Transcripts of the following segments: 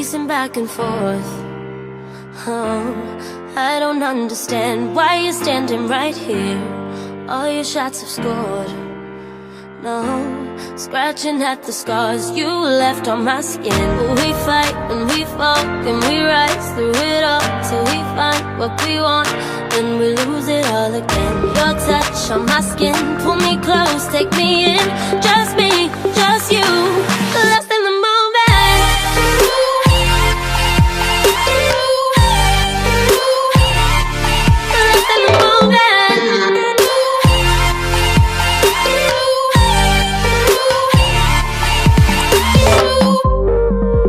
pacing back and forth. Oh, I don't understand why you're standing right here. All your shots have scored. No, scratching at the scars you left on my skin. We fight and we fall and we rise through it all till we find what we want, then we lose it all again. Your touch on my skin, pull me close, take me in. Just me, just you, lost in the moment. Lost in the moment.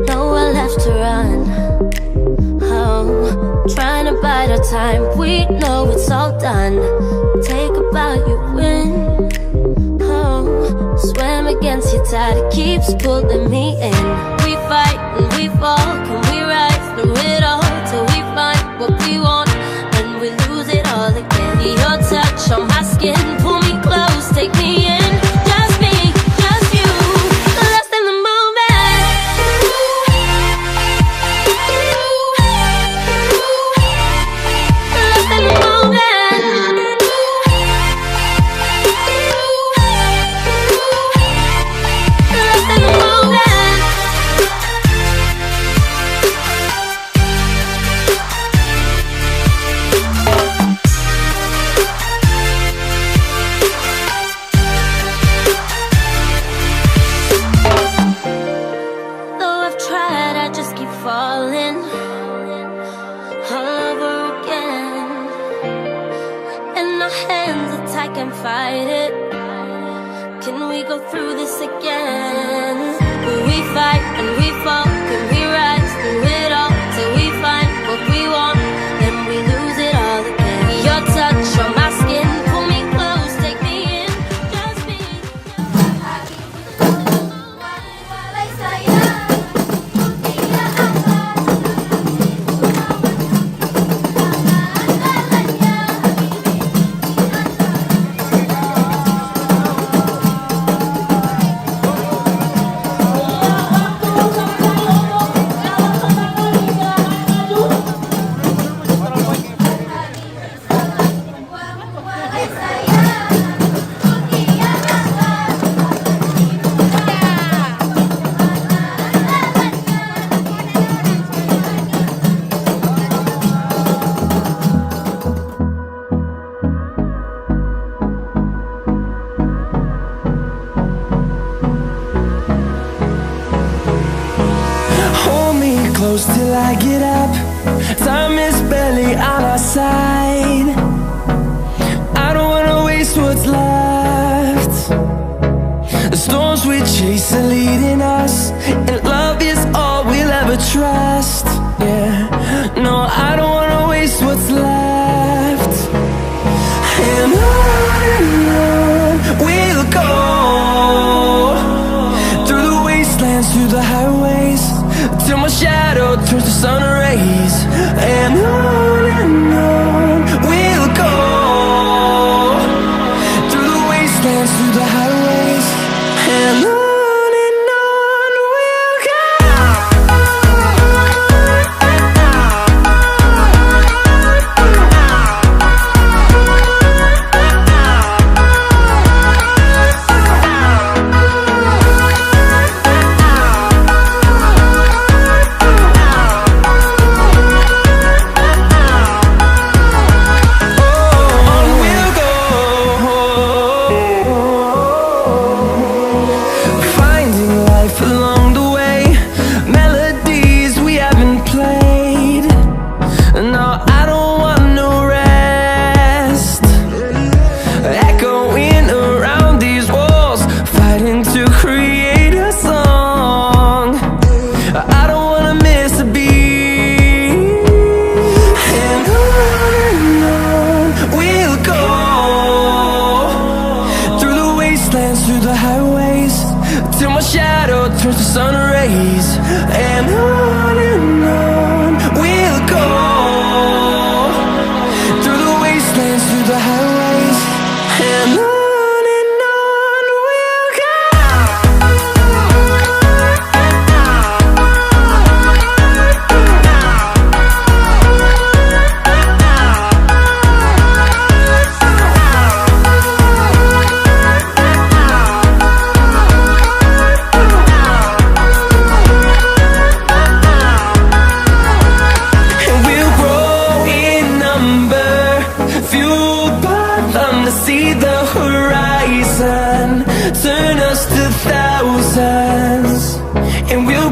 Nowhere left to run. Oh, trying to bide our time. We know it's all done. Take a bow, you win. Oh, swam against your tide, it keeps pulling me in. We fight and we fall, can we rise through it all till we find what we want, and we lose it all again. Your touch on my skin, pull me close, take me in. Just me, just you, lost in the moment. Lost in the moment. Lost in the moment. Though I've tried, I just keep falling all over again. And our hands are tight, can't fight it. Can we go through this again? We fight and we fall, can we rise through it all till we find what we want, then we lose it all again. Your touch on my skin, pull me close, take me in. Just me. Hold me close till I get up. Time is barely on our side. I don't wanna waste what's left. The storms we chase are leading us, and love is all we'll ever trust. Yeah, no, I don't wanna waste what's left. And on we'll go, through the wastelands, through the highways, till my shadow turns to sun rays. And on we'll go, through the wastelands, through the highways, and on we'll go.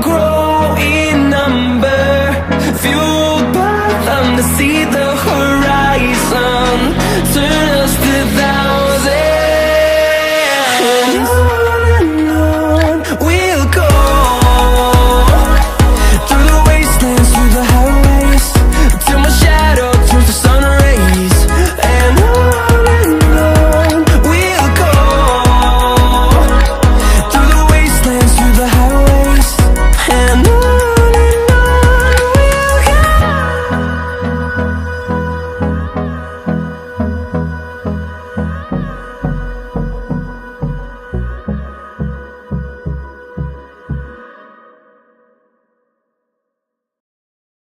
grow.